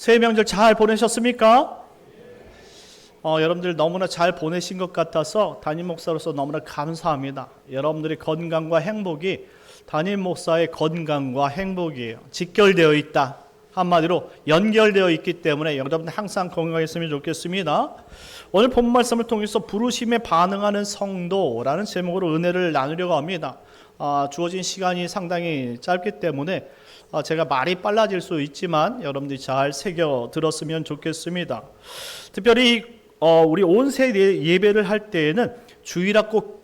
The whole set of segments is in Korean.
새해 명절 잘 보내셨습니까? 여러분들 너무나 잘 보내신 것 같아서 담임 목사로서 너무나 감사합니다. 여러분들의 건강과 행복이 담임 목사의 건강과 행복이에요. 직결되어 있다. 한마디로 연결되어 있기 때문에 여러분 항상 건강했으면 좋겠습니다. 오늘 본 말씀을 통해서 부르심에 반응하는 성도라는 제목으로 은혜를 나누려고 합니다. 주어진 시간이 상당히 짧기 때문에 제가 말이 빨라질 수 있지만 여러분들이 잘 새겨 들었으면 좋겠습니다. 특별히 우리 온세 예배를 할 때에는 주일학교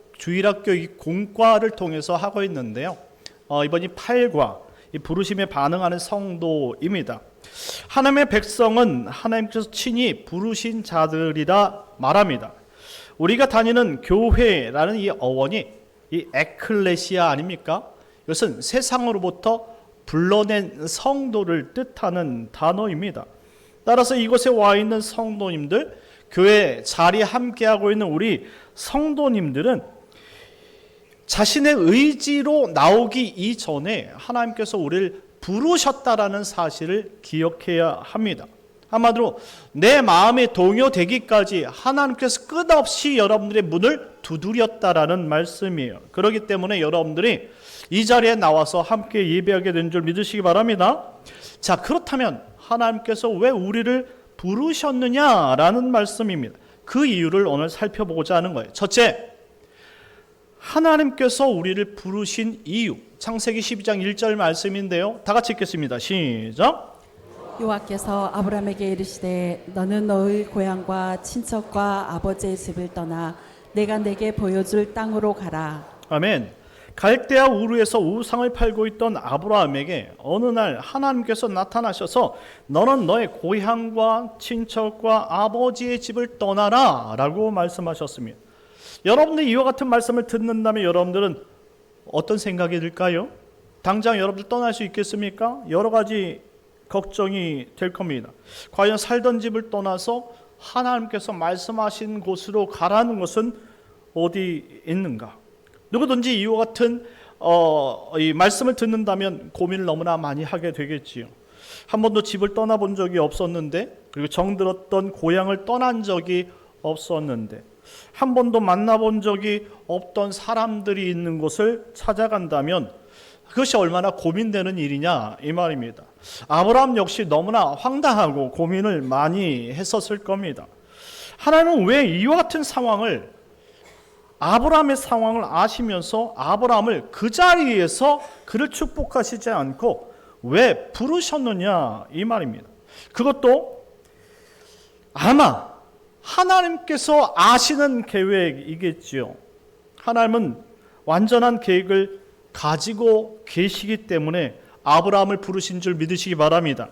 공과를 통해서 하고 있는데요. 이번이 8과 이 부르심에 반응하는 성도입니다. 하나님의 백성은 하나님께서 친히 부르신 자들이라 말합니다. 우리가 다니는 교회라는 이 어원이 이 에클레시아 아닙니까? 이것은 세상으로부터 불러낸 성도를 뜻하는 단어입니다. 따라서 이곳에 와 있는 성도님들, 교회 자리에 함께하고 있는 우리 성도님들은 자신의 의지로 나오기 이전에 하나님께서 우리를 부르셨다라는 사실을 기억해야 합니다. 한마디로 내 마음에 동요되기까지 하나님께서 끝없이 여러분들의 문을 두드렸다라는 말씀이에요. 그렇기 때문에 여러분들이 이 자리에 나와서 함께 예배하게 된 줄 믿으시기 바랍니다. 자, 그렇다면 하나님께서 왜 우리를 부르셨느냐라는 말씀입니다. 그 이유를 오늘 살펴보고자 하는 거예요. 첫째, 하나님께서 우리를 부르신 이유. 창세기 12장 1절 말씀인데요. 다 같이 읽겠습니다. 시작. 여호와께서 아브라함에게 이르시되 너는 너의 고향과 친척과 아버지의 집을 떠나 내가 내게 보여줄 땅으로 가라. 아멘. 갈대아 우르에서 우상을 팔고 있던 아브라함에게 어느 날 하나님께서 나타나셔서 너는 너의 고향과 친척과 아버지의 집을 떠나라 라고 말씀하셨습니다. 여러분들 이와 같은 말씀을 듣는다면 여러분들은 어떤 생각이 들까요? 당장 여러분들 떠날 수 있겠습니까? 여러 가지 걱정이 될 겁니다. 과연 살던 집을 떠나서 하나님께서 말씀하신 곳으로 가라는 것은 어디 있는가? 누구든지 이와 같은 이 말씀을 듣는다면 고민을 너무나 많이 하게 되겠지요. 한 번도 집을 떠나본 적이 없었는데, 그리고 정들었던 고향을 떠난 적이 없었는데, 한 번도 만나본 적이 없던 사람들이 있는 곳을 찾아간다면 그것이 얼마나 고민되는 일이냐 이 말입니다. 아브라함 역시 너무나 황당하고 고민을 많이 했었을 겁니다. 하나님은 왜 이와 같은 상황을, 아브라함의 상황을 아시면서 아브라함을 그 자리에서 그를 축복하시지 않고 왜 부르셨느냐 이 말입니다. 그것도 아마 하나님께서 아시는 계획이겠지요. 하나님은 완전한 계획을 가지고 계시기 때문에 아브라함을 부르신 줄 믿으시기 바랍니다.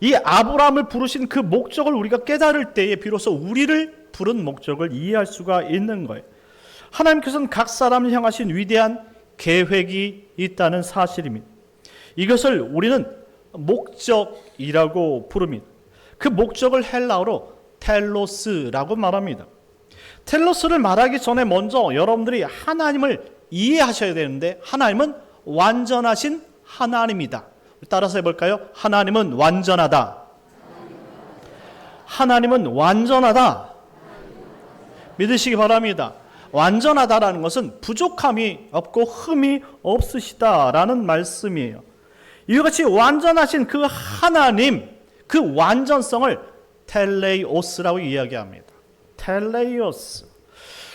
이 아브라함을 부르신 그 목적을 우리가 깨달을 때에 비로소 우리를 부른 목적을 이해할 수가 있는 거예요. 하나님께서는 각 사람을 향하신 위대한 계획이 있다는 사실입니다. 이것을 우리는 목적이라고 부릅니다. 그 목적을 헬라어로 텔로스라고 말합니다. 텔로스를 말하기 전에 먼저 여러분들이 하나님을 이해하셔야 되는데, 하나님은 완전하신 하나님이다. 따라서 해볼까요? 하나님은 완전하다. 하나님은 완전하다. 믿으시기 바랍니다. 완전하다라는 것은 부족함이 없고 흠이 없으시다라는 말씀이에요. 이와 같이 완전하신 그 하나님, 그 완전성을 텔레이오스라고 이야기합니다. 텔레이오스.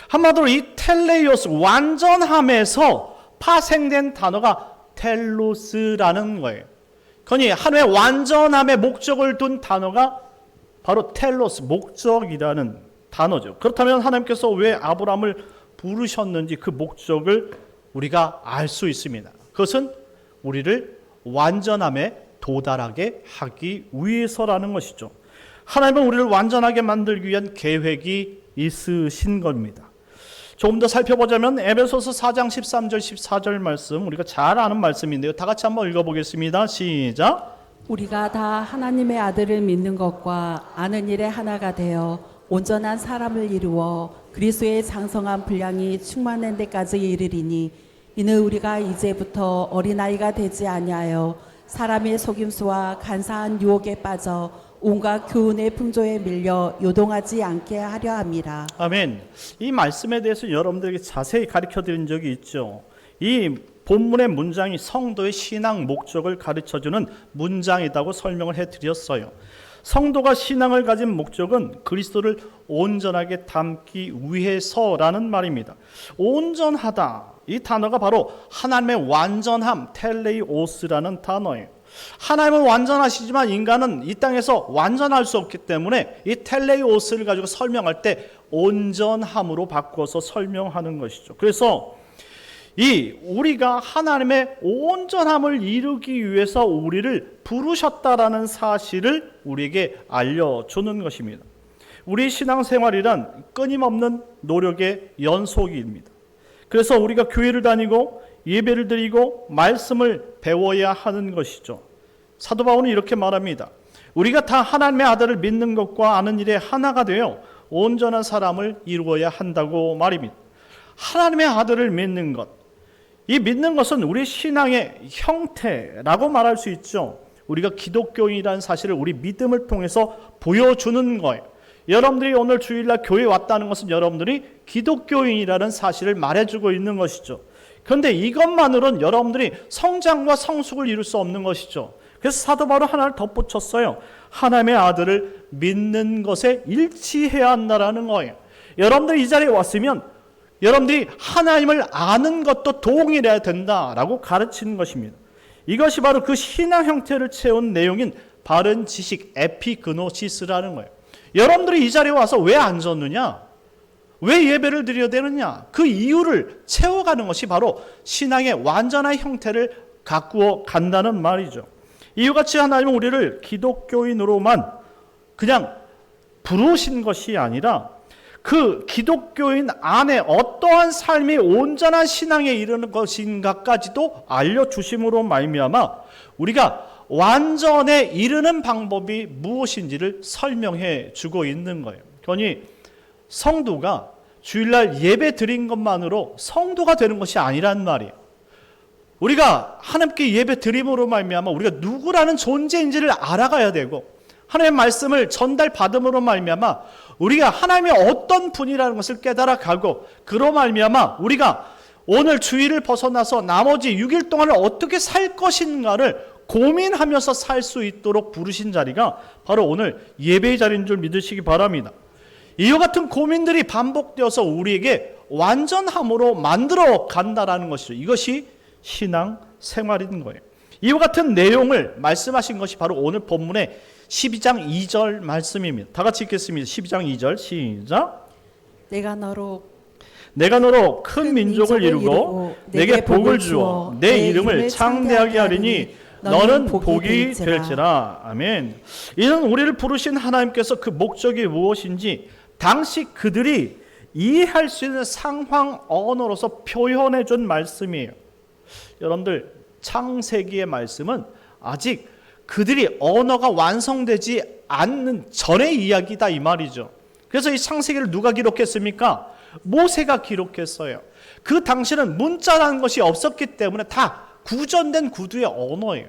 한마디로 이 텔레이오스, 완전함에서 파생된 단어가 텔로스라는 거예요. 그러니 하나님의 완전함의 목적을 둔 단어가 바로 텔로스, 목적이라는 단어죠. 그렇다면 하나님께서 왜 아브라함을 부르셨는지 그 목적을 우리가 알 수 있습니다. 그것은 우리를 완전함에 도달하게 하기 위해서라는 것이죠. 하나님은 우리를 완전하게 만들기 위한 계획이 있으신 겁니다. 조금 더 살펴보자면 에베소서 4장 13절 14절 말씀, 우리가 잘 아는 말씀인데요. 다 같이 한번 읽어보겠습니다. 시작. 우리가 다 하나님의 아들을 믿는 것과 아는 일에 하나가 되어 온전한 사람을 이루어 그리스도의 장성한 분량이 충만한 데까지 이르리니 이는 우리가 이제부터 어린아이가 되지 아니하여 사람의 속임수와 간사한 유혹에 빠져 온갖 교훈의 풍조에 밀려 요동하지 않게 하려 함이라. 아멘. 이 말씀에 대해서 여러분들에게 자세히 가르쳐 드린 적이 있죠. 이 본문의 문장이 성도의 신앙 목적을 가르쳐주는 문장이라고 설명을 해드렸어요. 성도가 신앙을 가진 목적은 그리스도를 온전하게 담기 위해서라는 말입니다. 온전하다, 이 단어가 바로 하나님의 완전함, 텔레이오스라는 단어예요. 하나님은 완전하시지만 인간은 이 땅에서 완전할 수 없기 때문에 이 텔레이오스를 가지고 설명할 때 온전함으로 바꿔서 설명하는 것이죠. 그래서 우리가 하나님의 온전함을 이루기 위해서 우리를 부르셨다라는 사실을 우리에게 알려주는 것입니다. 우리 신앙생활이란 끊임없는 노력의 연속입니다. 그래서 우리가 교회를 다니고 예배를 드리고 말씀을 배워야 하는 것이죠. 사도 바울은 이렇게 말합니다. 우리가 다 하나님의 아들을 믿는 것과 아는 일에 하나가 되어 온전한 사람을 이루어야 한다고 말입니다. 하나님의 아들을 믿는 것, 이 믿는 것은 우리 신앙의 형태라고 말할 수 있죠. 우리가 기독교인이라는 사실을 우리 믿음을 통해서 보여주는 거예요. 여러분들이 오늘 주일날 교회에 왔다는 것은 여러분들이 기독교인이라는 사실을 말해주고 있는 것이죠. 그런데 이것만으로는 여러분들이 성장과 성숙을 이룰 수 없는 것이죠. 그래서 사도 바울은 하나를 덧붙였어요. 하나님의 아들을 믿는 것에 일치해야 한다는 거예요. 여러분들이 이 자리에 왔으면 여러분들이 하나님을 아는 것도 동일해야 된다라고 가르치는 것입니다. 이것이 바로 그 신앙 형태를 채운 내용인 바른 지식, 에피그노시스라는 거예요. 여러분들이 이 자리에 와서 왜 앉았느냐? 왜 예배를 드려야 되느냐? 그 이유를 채워가는 것이 바로 신앙의 완전한 형태를 가꾸어 간다는 말이죠. 이유같이 하나님은 우리를 기독교인으로만 그냥 부르신 것이 아니라 그 기독교인 안에 어떠한 삶이 온전한 신앙에 이르는 것인가까지도 알려주심으로 말미암아 우리가 완전에 이르는 방법이 무엇인지를 설명해 주고 있는 거예요. 그러니 성도가 주일날 예배 드린 것만으로 성도가 되는 것이 아니란 말이에요. 우리가 하나님께 예배 드림으로 말미암아 우리가 누구라는 존재인지를 알아가야 되고 하나님의 말씀을 전달받음으로 말미암아 우리가 하나님이 어떤 분이라는 것을 깨달아가고 그로 말미암아 우리가 오늘 주일을 벗어나서 나머지 6일 동안을 어떻게 살 것인가를 고민하면서 살 수 있도록 부르신 자리가 바로 오늘 예배의 자리인 줄 믿으시기 바랍니다. 이와 같은 고민들이 반복되어서 우리에게 완전함으로 만들어 간다라는 것이죠. 이것이 신앙 생활인 거예요. 이와 같은 내용을 말씀하신 것이 바로 오늘 본문의 12장 2절 말씀입니다. 다 같이 읽겠습니다. 12장 2절 시작. 내가 너로 큰 민족을 이루고 내게 복을 주어 내 이름을 창대하게 하리니 너는 복이 될지라. 아멘. 이는 우리를 부르신 하나님께서 그 목적이 무엇인지 당시 그들이 이해할 수 있는 상황 언어로서 표현해 준 말씀이에요. 여러분들 창세기의 말씀은 아직 그들이 언어가 완성되지 않는 전의 이야기다 이 말이죠. 그래서 이 창세기를 누가 기록했습니까? 모세가 기록했어요. 그 당시는 문자라는 것이 없었기 때문에 다 구전된 구두의 언어예요.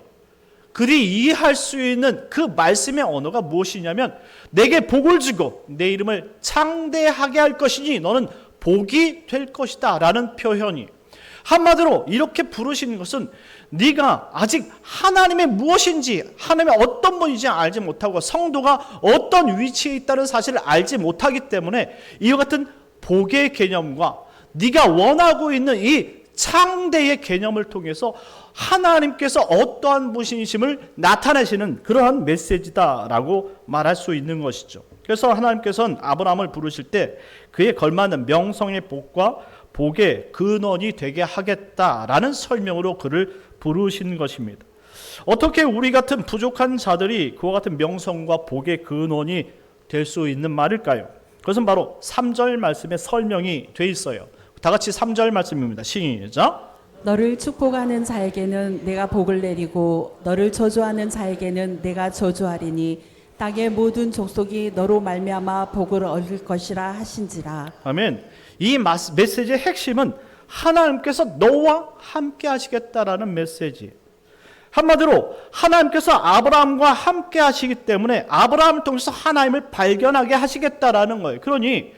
그들이 이해할 수 있는 그 말씀의 언어가 무엇이냐면 내게 복을 주고 내 이름을 창대하게 할 것이니 너는 복이 될 것이다 라는 표현이, 한마디로 이렇게 부르시는 것은 네가 아직 하나님의 무엇인지, 하나님의 어떤 분인지 알지 못하고 성도가 어떤 위치에 있다는 사실을 알지 못하기 때문에 이와 같은 복의 개념과 네가 원하고 있는 이 창대의 개념을 통해서 하나님께서 어떠한 분이심을 나타내시는 그러한 메시지다라고 말할 수 있는 것이죠. 그래서 하나님께서는 아브라함을 부르실 때 그에 걸맞는 명성의 복과 복의 근원이 되게 하겠다라는 설명으로 그를 부르신 것입니다. 어떻게 우리 같은 부족한 자들이 그와 같은 명성과 복의 근원이 될 수 있는 말일까요? 그것은 바로 3절 말씀에 설명이 돼 있어요. 다 같이 3절 말씀입니다. 시작. 너를 축복하는 자에게는 내가 복을 내리고 너를 저주하는 자에게는 내가 저주하리니 땅의 모든 족속이 너로 말미암아 복을 얻을 것이라 하신지라. 아멘. 이 메시지의 핵심은 하나님께서 너와 함께 하시겠다라는 메시지. 한마디로 하나님께서 아브라함과 함께 하시기 때문에 아브라함을 통해서 하나님을 발견하게 하시겠다라는 거예요. 그러니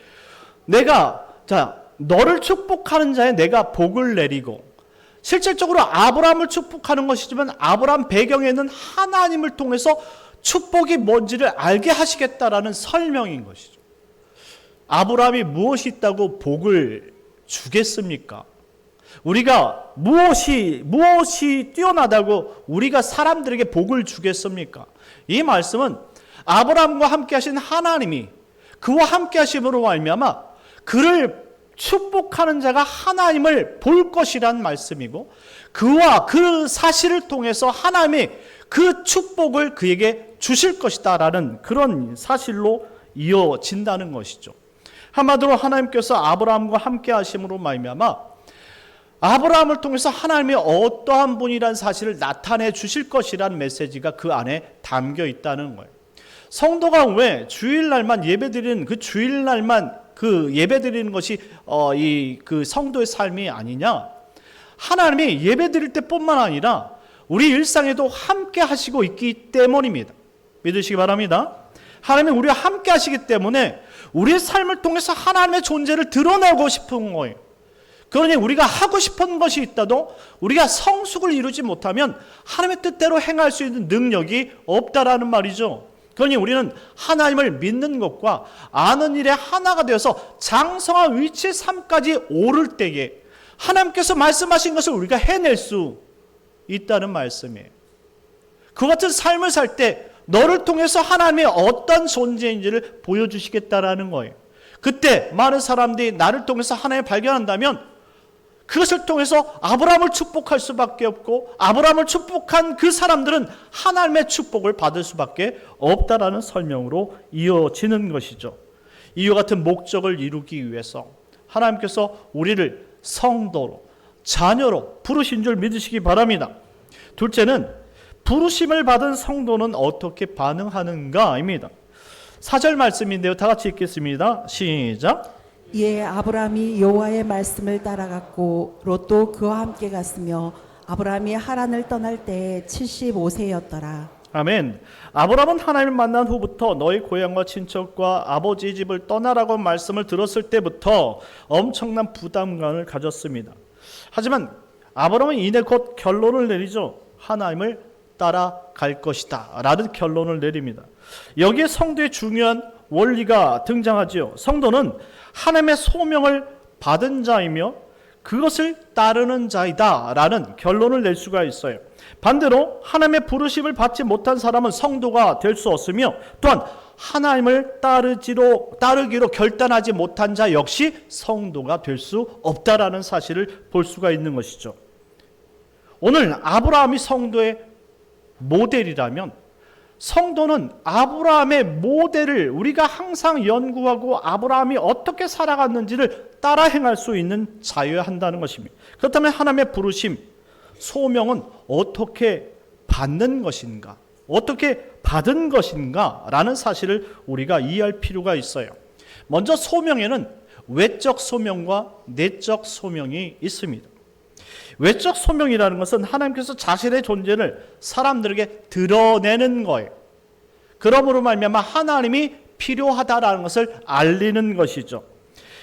너를 축복하는 자에 내가 복을 내리고, 실질적으로 아브라함을 축복하는 것이지만 아브라함 배경에는 하나님을 통해서 축복이 뭔지를 알게 하시겠다라는 설명인 것이죠. 아브라함이 무엇이 있다고 복을 주겠습니까? 우리가 무엇이 뛰어나다고 우리가 사람들에게 복을 주겠습니까? 이 말씀은 아브라함과 함께 하신 하나님이 그와 함께 하심으로 말미암아 그를 축복하는 자가 하나님을 볼 것이란 말씀이고, 그와 그 사실을 통해서 하나님이 그 축복을 그에게 주실 것이다 라는 그런 사실로 이어진다는 것이죠. 한마디로 하나님께서 아브라함과 함께 하심으로 말미암아 아브라함을 통해서 하나님이 어떠한 분이라는 사실을 나타내 주실 것이라는 메시지가 그 안에 담겨 있다는 거예요. 성도가 왜 주일날만 예배드리는 그 주일날만 그 예배드리는 것이 그 성도의 삶이 아니냐? 하나님이 예배드릴 때뿐만 아니라 우리 일상에도 함께 하시고 있기 때문입니다. 믿으시기 바랍니다. 하나님이 우리와 함께 하시기 때문에 우리의 삶을 통해서 하나님의 존재를 드러내고 싶은 거예요. 그러니 우리가 하고 싶은 것이 있다도 우리가 성숙을 이루지 못하면 하나님의 뜻대로 행할 수 있는 능력이 없다라는 말이죠. 그러니 우리는 하나님을 믿는 것과 아는 일에 하나가 되어서 장성한 위치의 삶까지 오를 때에 하나님께서 말씀하신 것을 우리가 해낼 수 있다는 말씀이에요. 그 같은 삶을 살 때 너를 통해서 하나님의 어떤 존재인지를 보여주시겠다라는 거예요. 그때 많은 사람들이 나를 통해서 하나님을 발견한다면 그것을 통해서 아브라함을 축복할 수밖에 없고, 아브라함을 축복한 그 사람들은 하나님의 축복을 받을 수밖에 없다라는 설명으로 이어지는 것이죠. 이와 같은 목적을 이루기 위해서 하나님께서 우리를 성도로, 자녀로 부르신 줄 믿으시기 바랍니다. 둘째는 부르심을 받은 성도는 어떻게 반응하는가입니다. 4절 말씀인데요, 다 같이 읽겠습니다. 시작. 이에 아브라함이 여호와의 말씀을 따라갔고 롯도 그와 함께 갔으며 아브라함이 하란을 떠날 때에 75세였더라. 아멘. 아브라함은 하나님을 만난 후부터 너희 고향과 친척과 아버지 집을 떠나라고 말씀을 들었을 때부터 엄청난 부담감을 가졌습니다. 하지만 아브라함은 이내 곧 결론을 내리죠. 하나님을 따라갈 것이다 라는 결론을 내립니다. 여기에 성도의 중요한 원리가 등장하지요. 성도는 하나님의 소명을 받은 자이며 그것을 따르는 자이다 라는 결론을 낼 수가 있어요. 반대로 하나님의 부르심을 받지 못한 사람은 성도가 될 수 없으며, 또한 하나님을 따르기로 결단하지 못한 자 역시 성도가 될 수 없다라는 사실을 볼 수가 있는 것이죠. 오늘 아브라함이 성도의 모델이라면 성도는 아브라함의 모델을 우리가 항상 연구하고 아브라함이 어떻게 살아갔는지를 따라 행할 수 있는 자여야 한다는 것입니다. 그렇다면 하나님의 부르심, 소명은 어떻게 받는 것인가, 어떻게 받은 것인가 라는 사실을 우리가 이해할 필요가 있어요. 먼저 소명에는 외적 소명과 내적 소명이 있습니다. 외적 소명이라는 것은 하나님께서 자신의 존재를 사람들에게 드러내는 거예요. 그러므로 말미암아 하나님이 필요하다라는 것을 알리는 것이죠.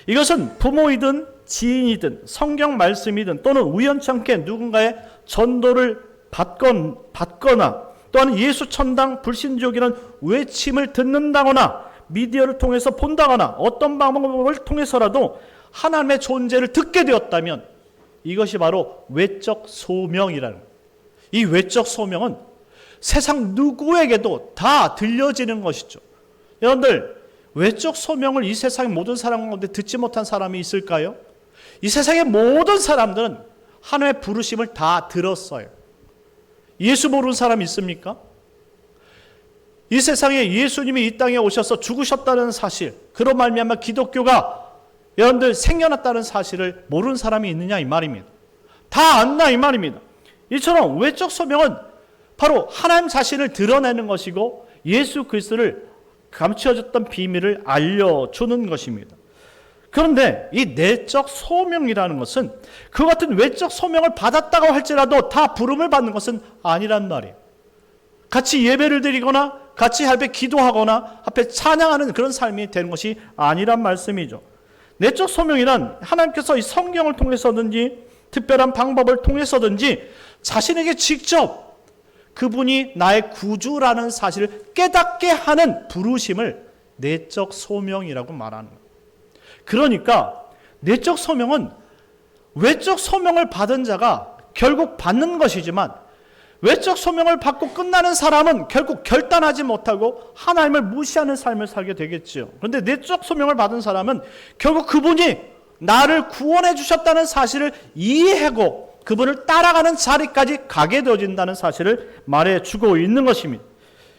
이것은 부모이든 지인이든 성경 말씀이든 또는 우연찮게 누군가의 전도를 받거나 또는 예수 천당 불신족이라는 외침을 듣는다거나 미디어를 통해서 본다거나 어떤 방법을 통해서라도 하나님의 존재를 듣게 되었다면 이것이 바로 외적 소명이라는 거예요. 이 외적 소명은 세상 누구에게도 다 들려지는 것이죠. 여러분들, 외적 소명을 이 세상의 모든 사람 가운데 듣지 못한 사람이 있을까요? 이 세상의 모든 사람들은 하나님의 부르심을 다 들었어요. 예수 모르는 사람 있습니까? 이 세상에 예수님이 이 땅에 오셔서 죽으셨다는 사실, 그로 말미암아 기독교가 여러분들 생겨났다는 사실을 모르는 사람이 있느냐 이 말입니다. 다 안다 이 말입니다. 이처럼 외적 소명은 바로 하나님 자신을 드러내는 것이고 예수 그리스도를 감추어졌던 비밀을 알려주는 것입니다. 그런데 이 내적 소명이라는 것은 그 같은 외적 소명을 받았다고 할지라도 다 부름을 받는 것은 아니란 말이에요. 같이 예배를 드리거나 같이 앞에 기도하거나 앞에 찬양하는 그런 삶이 되는 것이 아니란 말씀이죠. 내적 소명이란 하나님께서 이 성경을 통해서든지 특별한 방법을 통해서든지 자신에게 직접 그분이 나의 구주라는 사실을 깨닫게 하는 부르심을 내적 소명이라고 말하는 거예요. 그러니까 내적 소명은 외적 소명을 받은 자가 결국 받는 것이지만 외적 소명을 받고 끝나는 사람은 결국 결단하지 못하고 하나님을 무시하는 삶을 살게 되겠지요. 그런데 내적 소명을 받은 사람은 결국 그분이 나를 구원해 주셨다는 사실을 이해하고 그분을 따라가는 자리까지 가게 되어진다는 사실을 말해주고 있는 것입니다.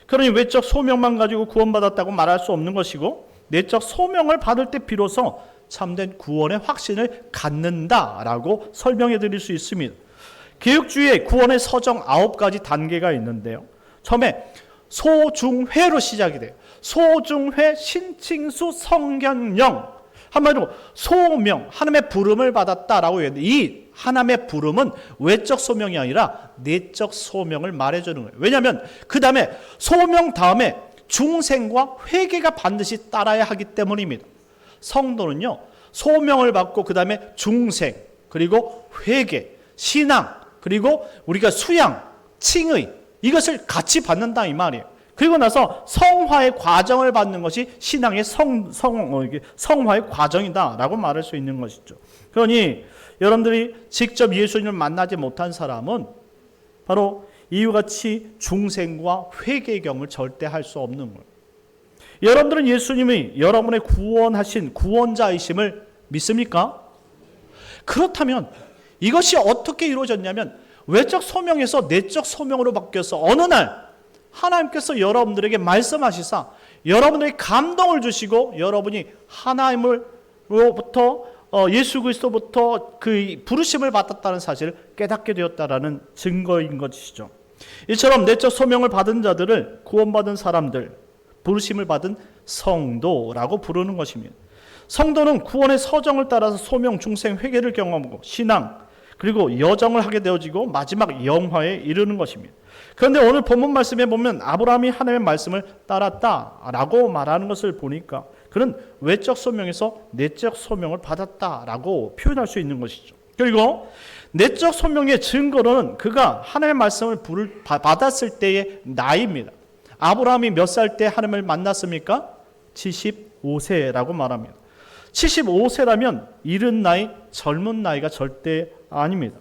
그러니 외적 소명만 가지고 구원받았다고 말할 수 없는 것이고 내적 소명을 받을 때 비로소 참된 구원의 확신을 갖는다라고 설명해 드릴 수 있습니다. 개혁주의의 구원의 서정 9가지 단계가 있는데요. 처음에 소중회로 시작이 돼요. 소중회, 신칭수, 성견령. 한마디로 소명, 하나님의 부름을 받았다라고 얘기하는데 이 하나님의 부름은 외적 소명이 아니라 내적 소명을 말해주는 거예요. 왜냐하면 그 다음에 소명 다음에 중생과 회개가 반드시 따라야 하기 때문입니다. 성도는요, 소명을 받고 그 다음에 중생, 그리고 회개, 신앙, 그리고 우리가 수양, 칭의 이것을 같이 받는다 이 말이에요. 그리고 나서 성화의 과정을 받는 것이 신앙의 성화의 과정이다라고 말할 수 있는 것이죠. 그러니 여러분들이 직접 예수님을 만나지 못한 사람은 바로 이와 같이 중생과 회개의 경험을 절대 할 수 없는 거예요. 여러분들은 예수님이 여러분의 구원하신 구원자이심을 믿습니까? 그렇다면 이것이 어떻게 이루어졌냐면 외적 소명에서 내적 소명으로 바뀌어서 어느 날 하나님께서 여러분들에게 말씀하시사 여러분에게 감동을 주시고 여러분이 하나님으로부터 예수 그리스도부터 그 부르심을 받았다는 사실을 깨닫게 되었다라는 증거인 것이죠. 이처럼 내적 소명을 받은 자들을 구원받은 사람들, 부르심을 받은 성도라고 부르는 것입니다. 성도는 구원의 서정을 따라서 소명, 중생, 회개를 경험하고 신앙, 그리고 여정을 하게 되어지고 마지막 영화에 이르는 것입니다. 그런데 오늘 본문 말씀에 보면 아브라함이 하나님의 말씀을 따랐다라고 말하는 것을 보니까 그는 외적 소명에서 내적 소명을 받았다라고 표현할 수 있는 것이죠. 그리고 내적 소명의 증거로는 그가 하나님의 말씀을 받았을 때의 나이입니다. 아브라함이 몇 살 때 하나님을 만났습니까? 75세라고 말합니다. 75세라면 이른 나이, 젊은 나이가 절대 아닙니다.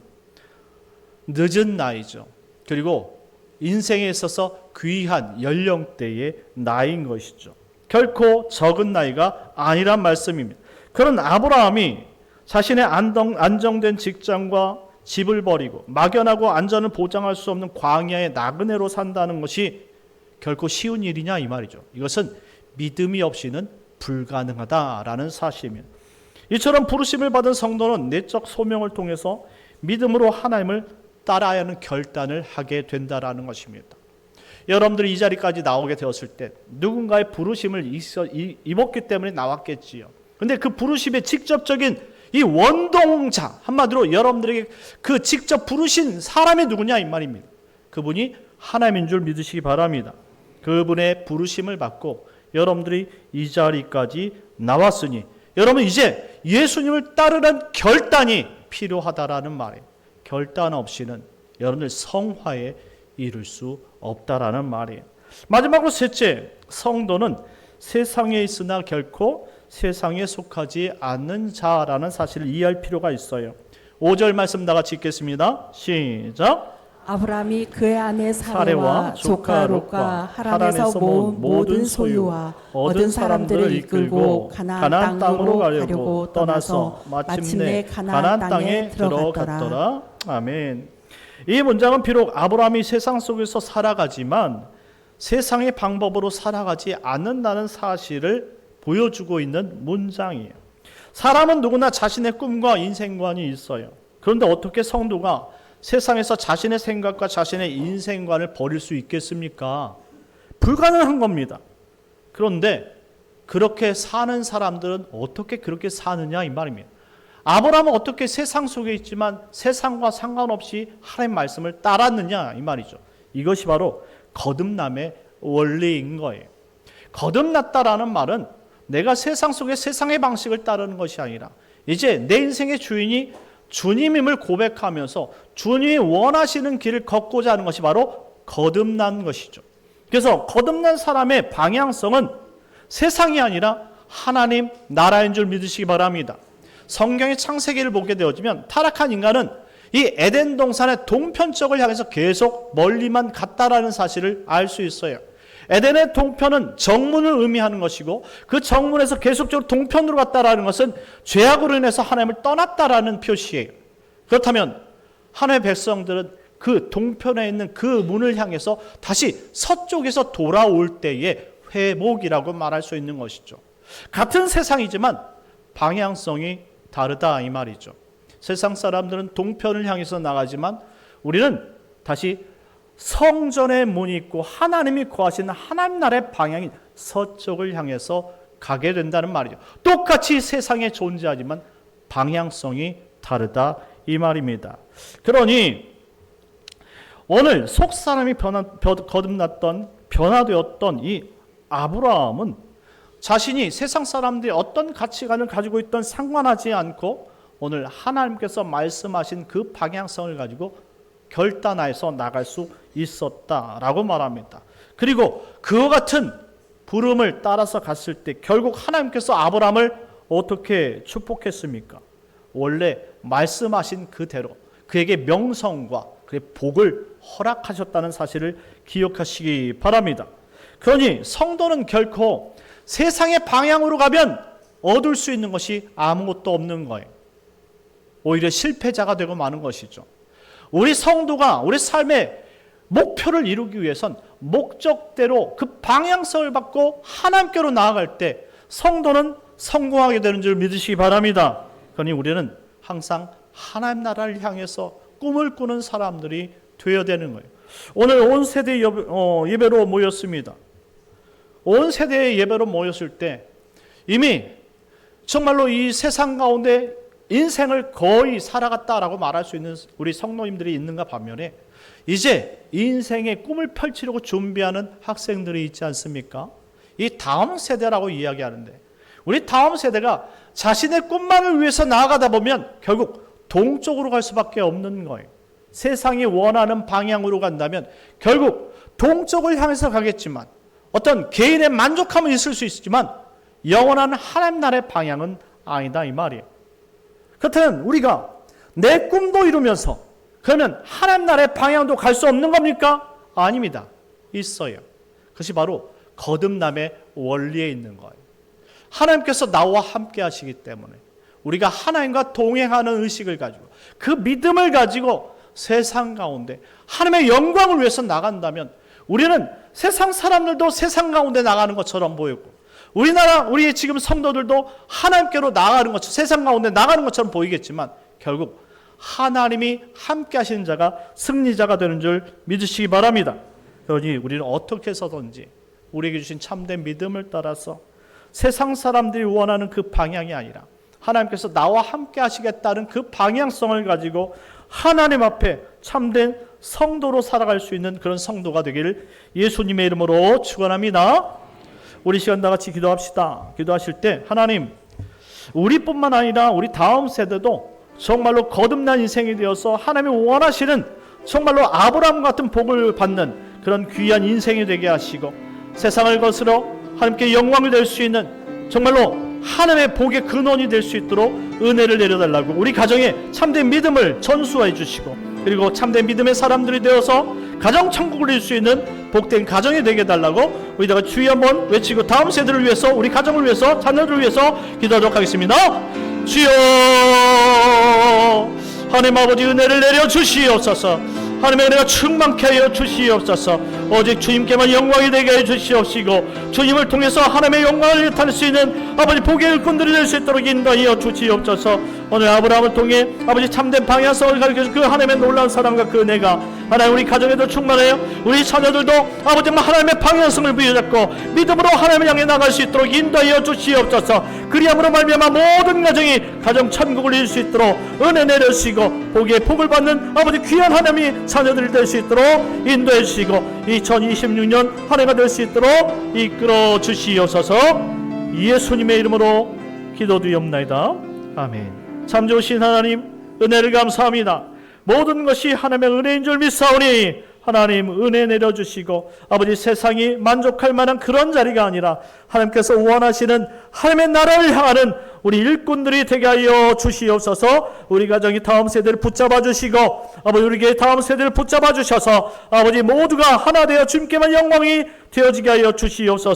늦은 나이죠. 그리고 인생에 있어서 귀한 연령대의 나이인 것이죠. 결코 적은 나이가 아니란 말씀입니다. 그런 아브라함이 자신의 안정된 직장과 집을 버리고 막연하고 안전을 보장할 수 없는 광야의 나그네로 산다는 것이 결코 쉬운 일이냐 이 말이죠. 이것은 믿음이 없이는 불가능하다라는 사실입니다. 이처럼 부르심을 받은 성도는 내적 소명을 통해서 믿음으로 하나님을 따라야 하는 결단을 하게 된다라는 것입니다. 여러분들이 이 자리까지 나오게 되었을 때 누군가의 부르심을 입었기 때문에 나왔겠지요. 그런데 그 부르심의 직접적인 이 원동자, 한마디로 여러분들에게 그 직접 부르신 사람이 누구냐 이 말입니다. 그분이 하나님인 줄 믿으시기 바랍니다. 그분의 부르심을 받고 여러분들이 이 자리까지 나왔으니 여러분 이제 예수님을 따르는 결단이 필요하다라는 말이에요. 결단 없이는 여러분들 성화에 이룰 수 없다라는 말이에요. 마지막으로 셋째, 성도는 세상에 있으나 결코 세상에 속하지 않는 자라는 사실을 이해할 필요가 있어요. 5절 말씀 다 같이 읽겠습니다. 시작. 아브라함이 그의 아내 사레와 조카 롯과 하란에서 모은 모든 소유와 얻은 사람들을 이끌고 가나안 땅으로 가려고 떠나서 마침내 가나안 땅에 들어갔더라. 아멘. 이 문장은 비록 아브라함이 세상 속에서 살아가지만 세상의 방법으로 살아가지 않는다는 사실을 보여주고 있는 문장이에요. 사람은 누구나 자신의 꿈과 인생관이 있어요. 그런데 어떻게 성도가 세상에서 자신의 생각과 자신의 인생관을 버릴 수 있겠습니까? 불가능한 겁니다. 그런데 그렇게 사는 사람들은 어떻게 그렇게 사느냐 이 말입니다. 아브라함은 어떻게 세상 속에 있지만 세상과 상관없이 하나님의 말씀을 따랐느냐 이 말이죠. 이것이 바로 거듭남의 원리인 거예요. 거듭났다라는 말은 내가 세상 속에 세상의 방식을 따르는 것이 아니라 이제 내 인생의 주인이 주님임을 고백하면서 주님이 원하시는 길을 걷고자 하는 것이 바로 거듭난 것이죠. 그래서 거듭난 사람의 방향성은 세상이 아니라 하나님 나라인 줄 믿으시기 바랍니다. 성경의 창세기를 보게 되어지면 타락한 인간은 이 에덴 동산의 동편쪽을 향해서 계속 멀리만 갔다라는 사실을 알 수 있어요. 에덴의 동편은 정문을 의미하는 것이고 그 정문에서 계속적으로 동편으로 갔다라는 것은 죄악으로 인해서 하나님을 떠났다라는 표시예요. 그렇다면 하나님의 백성들은 그 동편에 있는 그 문을 향해서 다시 서쪽에서 돌아올 때의 회복이라고 말할 수 있는 것이죠. 같은 세상이지만 방향성이 다르다 이 말이죠. 세상 사람들은 동편을 향해서 나가지만 우리는 다시 성전의 문이 있고 하나님이 거하시는 하나님 나라의 방향인 서쪽을 향해서 가게 된다는 말이죠. 똑같이 세상에 존재하지만 방향성이 다르다 이 말입니다. 그러니 오늘 속사람이 거듭났던 변화되었던 이 아브라함은 자신이 세상 사람들이 어떤 가치관을 가지고 있던 상관하지 않고 오늘 하나님께서 말씀하신 그 방향성을 가지고 결단해서 나갈 수 있었다라고 말합니다. 그리고 그와 같은 부름을 따라서 갔을 때 결국 하나님께서 아브라함을 어떻게 축복했습니까? 원래 말씀하신 그대로 그에게 명성과 그의 복을 허락하셨다는 사실을 기억하시기 바랍니다. 그러니 성도는 결코 세상의 방향으로 가면 얻을 수 있는 것이 아무것도 없는 거예요. 오히려 실패자가 되고 마는 것이죠. 우리 성도가 우리 삶의 목표를 이루기 위해선 목적대로 그 방향성을 받고 하나님께로 나아갈 때 성도는 성공하게 되는 줄 믿으시기 바랍니다. 그러니 우리는 항상 하나님 나라를 향해서 꿈을 꾸는 사람들이 되어야 되는 거예요. 오늘 온 세대 예배로 모였습니다. 온 세대의 예배로 모였을 때 이미 정말로 이 세상 가운데 인생을 거의 살아갔다라고 말할 수 있는 우리 성도님들이 있는가 반면에 이제 인생의 꿈을 펼치려고 준비하는 학생들이 있지 않습니까? 이 다음 세대라고 이야기하는데 우리 다음 세대가 자신의 꿈만을 위해서 나아가다 보면 결국 동쪽으로 갈 수밖에 없는 거예요. 세상이 원하는 방향으로 간다면 결국 동쪽을 향해서 가겠지만 어떤 개인의 만족함은 있을 수 있지만 영원한 하나님 나라의 방향은 아니다 이 말이에요. 그렇다면 우리가 내 꿈도 이루면서 그러면 하나님 나라의 방향도 갈 수 없는 겁니까? 아닙니다. 있어요. 그것이 바로 거듭남의 원리에 있는 거예요. 하나님께서 나와 함께 하시기 때문에 우리가 하나님과 동행하는 의식을 가지고 그 믿음을 가지고 세상 가운데 하나님의 영광을 위해서 나간다면 우리는 세상 사람들도 세상 가운데 나가는 것처럼 보이고 우리의 지금 성도들도 하나님께로 나가는 것처럼 세상 가운데 나가는 것처럼 보이겠지만 결국 하나님이 함께 하시는 자가 승리자가 되는 줄 믿으시기 바랍니다. 그러니 우리는 어떻게 해서든지 우리에게 주신 참된 믿음을 따라서 세상 사람들이 원하는 그 방향이 아니라 하나님께서 나와 함께 하시겠다는 그 방향성을 가지고 하나님 앞에 참된 성도로 살아갈 수 있는 그런 성도가 되기를 예수님의 이름으로 축원합니다. 우리 시간 다 같이 기도합시다. 기도하실 때 하나님 우리뿐만 아니라 우리 다음 세대도 정말로 거듭난 인생이 되어서 하나님이 원하시는 정말로 아브라함 같은 복을 받는 그런 귀한 인생이 되게 하시고 세상을 거스러 하나님께 영광을 낼 수 있는 정말로 하나님의 복의 근원이 될 수 있도록 은혜를 내려달라고 우리 가정에 참된 믿음을 전수해 주시고 그리고 참된 믿음의 사람들이 되어서 가정 천국을 이룰 수 있는 복된 가정이 되게 해달라고 우리다가 주의 한번 외치고 다음 세대를 위해서 우리 가정을 위해서 자녀들을 위해서 기도하도록 하겠습니다. 주여 하나님 아버지 은혜를 내려 주시옵소서. 하나님의 은혜가 충만케 하여 주시옵소서. 오직 주님께만 영광이 되게 해 주시옵시고 주님을 통해서 하나님의 영광을 나타낼 수 있는 아버지 복의 일꾼들이 될 수 있도록 인도하여 주시옵소서. 오늘 아브라함을 통해 아버지 참된 방향성을 가르쳐준 그 하나님의 놀라운 사랑과 그 은혜가 하나님 우리 가정에도 충만하여 우리 자녀들도 아버지 하나님의 방향성을 부여잡고 믿음으로 하나님을 향해 나갈 수 있도록 인도하여 주시옵소서. 그리함으로 말미암아 모든 가정이 가정 천국을 이룰 수 있도록 은혜 내려주시고 복의 복을 받는 아버지 귀한 하나님이 자녀들이 될 수 있도록 인도해 주시고 2026년 한 해가 될 수 있도록 이끌어 주시옵소서. 예수님의 이름으로 기도드리옵나이다. 아멘. 참 좋으신 하나님 은혜를 감사합니다. 모든 것이 하나님의 은혜인 줄 믿사오니 하나님 은혜 내려주시고 아버지 세상이 만족할 만한 그런 자리가 아니라 하나님께서 원하시는 하나님의 나라를 향하는 우리 일꾼들이 되게 하여 주시옵소서. 우리 가정이 다음 세대를 붙잡아 주시고 아버지 우리 교회 다음 세대를 붙잡아 주셔서 아버지 모두가 하나 되어 주님께만 영광이 되어지게 하여 주시옵소서.